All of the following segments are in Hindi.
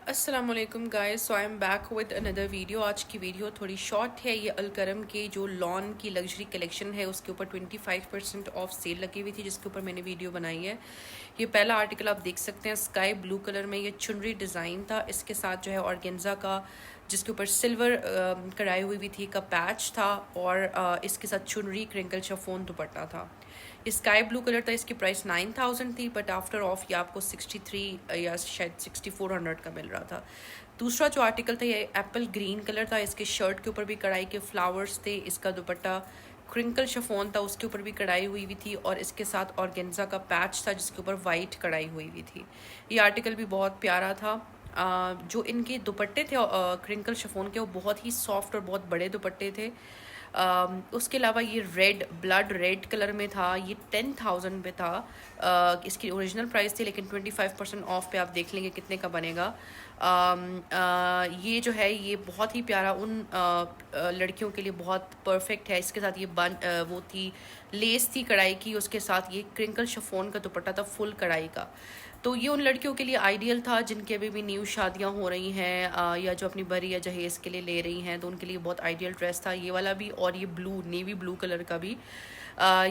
अस्सलाम वालेकुम guys, so I am back with another video. आज की वीडियो थोड़ी शॉर्ट है। ये अलकरम के जो लॉन की लग्जरी कलेक्शन है उसके ऊपर 25% ऑफ सेल लगी हुई थी, जिसके ऊपर मैंने वीडियो बनाई है। ये पहला आर्टिकल आप देख सकते हैं, स्काई ब्लू कलर में ये चुनरी डिज़ाइन था। इसके साथ जो है ऑर्गेन्जा का, जिसके ऊपर सिल्वर कढ़ाई हुई थी, का पैच था और इसके साथ चुनरी क्रिंकल शिफॉन दुपट्टा था। स्काई ब्लू कलर था, इसकी प्राइस 9000 थी, बट आफ्टर ऑफ ये आपको 63 या शायद 6400 का मिल रहा था। दूसरा जो आर्टिकल था ये एप्पल ग्रीन कलर था। इसके शर्ट के ऊपर भी कढ़ाई के फ्लावर्स थे। इसका दुपट्टा क्रिंकल शिफॉन था, उसके ऊपर भी कढ़ाई हुई थी और इसके साथ ऑर्गेन्जा का पैच था जिसके ऊपर वाइट कढ़ाई हुई थी। ये आर्टिकल भी बहुत प्यारा था। जो इनके दुपट्टे थे क्रिंकल शिफॉन के, वो बहुत ही सॉफ्ट और बहुत बड़े दुपट्टे थे। उसके अलावा ये रेड, ब्लड रेड कलर में था। ये 10,000 पे था। इसकी ओरिजिनल प्राइस थी, लेकिन 25% ऑफ पे आप देख लेंगे कितने का बनेगा। ये जो है ये बहुत ही प्यारा उन लड़कियों के लिए बहुत परफेक्ट है। इसके साथ ये वो थी, लेस थी कढ़ाई की, उसके साथ ये क्रिंकल शिफॉन का दुपट्टा था फुल कढ़ाई का। तो ये उन लड़कियों के लिए आइडियल था जिनके अभी भी न्यू शादियां हो रही हैं या जो अपनी बरी या जहेज़ के लिए ले रही हैं, तो उनके लिए बहुत आइडियल ड्रेस था ये वाला भी। और ये ब्लू, नेवी ब्लू कलर का भी,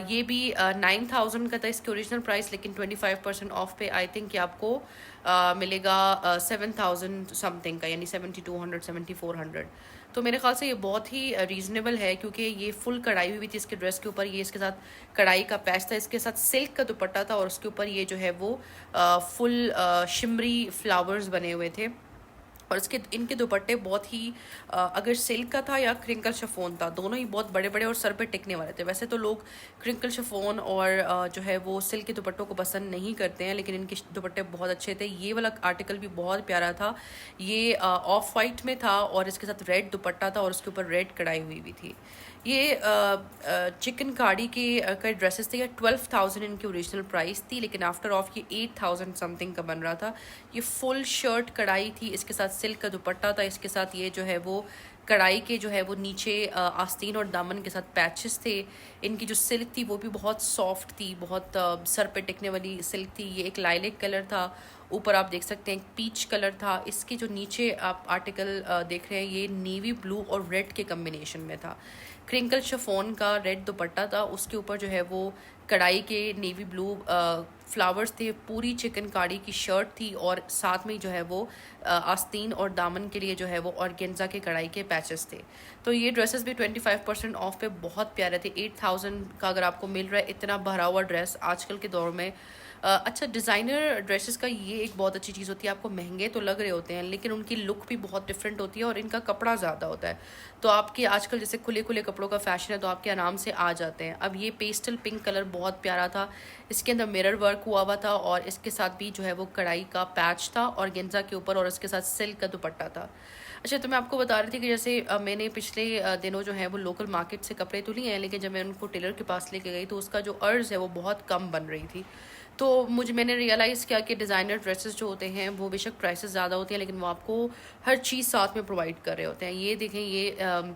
ये भी 9000 का था इसकी ओरिजिनल प्राइस, लेकिन 25% ऑफ पे आई थिंक कि आपको मिलेगा 7000 समथिंग का, यानी 7200 7400। तो मेरे ख्याल से ये बहुत ही रीज़नेबल है, क्योंकि ये फुल कढ़ाई हुई थी इसके ड्रेस के ऊपर। ये इसके साथ कढ़ाई का पैच था, इसके साथ सिल्क का दुपट्टा था और उसके ऊपर ये जो है वो फुल शिमरी फ्लावर्स बने हुए थे। और इसके इनके दुपट्टे बहुत ही अगर सिल्क का था या क्रिंकल शिफॉन था, दोनों ही बहुत बड़े बड़े और सर पे टिकने वाले थे। वैसे तो लोग क्रिंकल शिफॉन और जो है वो सिल्क के दुपट्टों को पसंद नहीं करते हैं, लेकिन इनके दुपट्टे बहुत अच्छे थे। ये वाला आर्टिकल भी बहुत प्यारा था। ये ऑफ वाइट में था और इसके साथ रेड दुपट्टा था और उसके ऊपर रेड कढ़ाई हुई थी। ये चिकन कारी के ड्रेसेस थे। ये 12,000 इनकी ओरिजिनल प्राइस थी, लेकिन आफ्टर ऑफ ये 8,000 समथिंग का बन रहा था। ये फुल शर्ट कढ़ाई थी, इसके साथ सिल्क का दुपट्टा था। इसके साथ ये जो है वो कढ़ाई के जो है वो नीचे आस्तीन और दामन के साथ पैचेस थे। इनकी जो सिल्क थी वो भी बहुत सॉफ्ट थी, बहुत सर पे टिकने वाली सिल्क थी। ये एक लाइलेक कलर था, ऊपर आप देख सकते हैं एक पीच कलर था। इसके जो नीचे आप आर्टिकल देख रहे हैं ये नेवी ब्लू और रेड के कम्बिनेशन में था। क्रिंकल शिफॉन का रेड दुपट्टा था, उसके ऊपर जो है वो कढ़ाई के नेवी ब्लू फ्लावर्स थे। पूरी चिकन कारी की शर्ट थी और साथ में जो है वो आस्तीन और दामन के लिए जो है वो ऑर्गेन्जा के कढ़ाई के पैचेस थे। तो ये ड्रेसेस भी 25% ऑफ पे बहुत प्यारे थे। 8000 का अगर आपको मिल रहा है इतना भरा हुआ ड्रेस आजकल के दौर में। अच्छा, डिज़ाइनर ड्रेसेस का ये एक बहुत अच्छी चीज़ होती है, आपको महंगे तो लग रहे होते हैं लेकिन उनकी लुक भी बहुत डिफरेंट होती है और इनका कपड़ा ज़्यादा होता है। तो आपके आजकल जैसे खुले खुले कपड़ों का फैशन है, तो आपके आराम से आ जाते हैं। अब ये पेस्टल पिंक कलर बहुत प्यारा था, इसके अंदर मिरर वर्क हुआ था और इसके साथ भी जो है वो कढ़ाई का पैच था ऑर्गेन्जा के ऊपर और इसके साथ सिल्क का दुपट्टा था। अच्छा, तो मैं आपको बता रही थी कि जैसे मैंने पिछले दिनों जो है वो लोकल मार्केट से कपड़े तो लिए हैं, लेकिन जब मैं उनको टेलर के पास लेके गई तो उसका जो अर्ज है वो बहुत कम बन रही थी। तो मैंने रियलाइज़ किया कि डिज़ाइनर ड्रेसेस जो होते हैं वो बेशक प्राइसेस ज़्यादा होती हैं, लेकिन वो आपको हर चीज़ साथ में प्रोवाइड कर रहे होते हैं। ये देखें, ये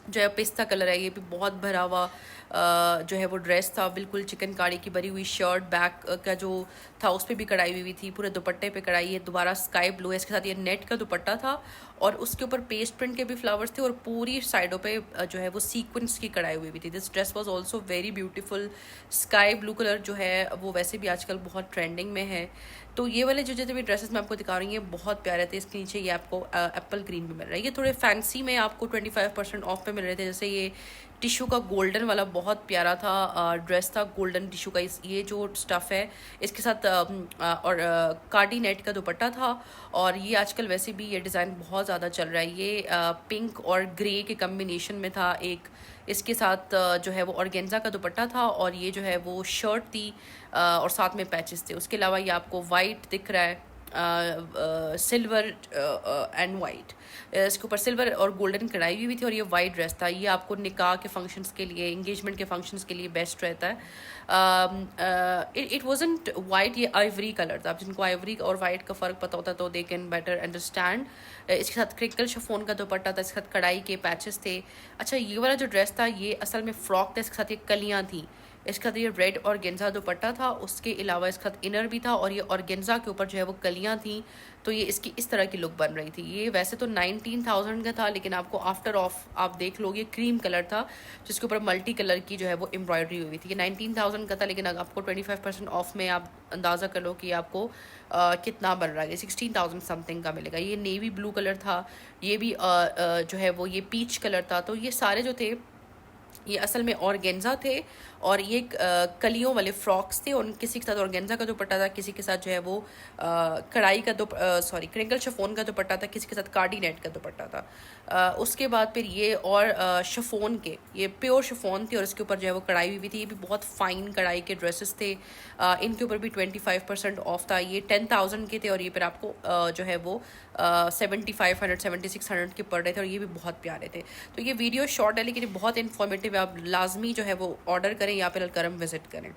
जो है पिस्ता कलर है, ये भी बहुत भरा हुआ जो है वो ड्रेस था। बिल्कुल चिकन कारी की भरी हुई शर्ट, बैक का जो था उस पर भी कढ़ाई हुई थी, पूरे दुपट्टे पे कढ़ाई है। दोबारा स्काई ब्लू है, इसके साथ ये नेट का दुपट्टा था और उसके ऊपर पेस्ट प्रिंट के भी फ्लावर्स थे और पूरी साइडों पे जो है वो सीक्वेंस की कढ़ाई हुई थी। This dress was also very beautiful. Sky blue colour जो है वो वैसे भी आजकल बहुत ट्रेंडिंग में है। तो ये वाले जो जितने भी ड्रेसेस मैं आपको दिखा रही हूँ ये बहुत प्यारे थे। इसके नीचे ये आपको एप्पल ग्रीन भी मिल रहा है। ये थोड़े फैंसी में आपको 25% ऑफ पे मिल रहे थे। जैसे ये टिश्यू का गोल्डन वाला बहुत प्यारा था ड्रेस था, गोल्डन टिश्यू का। ये जो स्टफ़ है इसके साथ और कार्डी नेट का दुपट्टा था। और ये आजकल वैसे भी ये डिज़ाइन बहुत ज़्यादा चल रहा है। ये पिंक और ग्रे के कम्बिनेशन में था एक। इसके साथ जो है वो ऑर्गेन्जा का दुपट्टा था और ये जो है वो शर्ट थी और साथ में पैचेस थे। उसके अलावा ये आपको वाइट दिख रहा है, सिल्वर एंड वाइट, इसके ऊपर सिल्वर और गोल्डन कढ़ाई हुई थी और ये वाइट ड्रेस था। ये आपको निकाह के फंक्शंस के लिए, एंगेजमेंट के फंक्शंस के लिए बेस्ट रहता है। इट वाजंट वाइट, ये आइवरी कलर था। अब जिनको आइवरी और वाइट का फ़र्क पता होता है तो दे कैन बेटर अंडरस्टैंड। इसके साथ क्रिंकल शिफॉन का दुपट्टा था, इसके साथ कढ़ाई के पैचेस थे। अच्छा, ये वाला जो ड्रेस था ये असल में फ़्रॉक था, इसके साथ ये कलियाँ थी। इसके साथ ये रेड ऑर्गेन्जा दुपट्टा था, उसके अलावा इसके साथ इनर भी था, और ये ऑर्गेन्जा के ऊपर जो है वो कलियाँ थी, तो ये इसकी इस तरह की लुक बन रही थी। ये वैसे तो 19,000 का था, लेकिन आपको आफ्टर ऑफ आप देख लोगे क्रीम कलर था जिसके ऊपर मल्टी कलर की जो है वो एम्ब्रॉयडरी हुई थी। ये 19,000 का था, लेकिन अगर आपको 25% ऑफ में आप अंदाज़ा कर लो कि आपको कितना बन रहा है, 16,000 समथिंग का मिलेगा। ये नेवी ब्लू कलर था, ये भी जो है वो ये पीच कलर था। तो ये सारे जो थे ये असल में ऑर्गेन्जा थे, और ये कलियों वाले फ्रॉक्स थे, और किसी के साथ ऑर्गेन्जा का दुपट्टा था, किसी के साथ जो है वो कढ़ाई का सॉरी क्रिंकल शिफॉन का दुपट्टा था, किसी के साथ कार्डिनेट का दुपट्टा था। उसके बाद फिर ये और शिफॉन के, ये प्योर शिफॉन थे और इसके ऊपर जो है वो कढ़ाई हुई थी। ये भी बहुत फाइन कढ़ाई के ड्रेसेस थे। इनके ऊपर भी 25% ऑफ था। ये 10,000 के थे, और ये फिर आपको जो है वो 7,500 7,600 के पड़ रहे थे, और ये भी बहुत प्यारे थे। तो ये वीडियो शॉर्ट है, लेकिन ये बहुत इन्फॉर्मेटिव है। आप लाजमी जो है वो ऑर्डर करें या फिर अलकरम विजिट करें।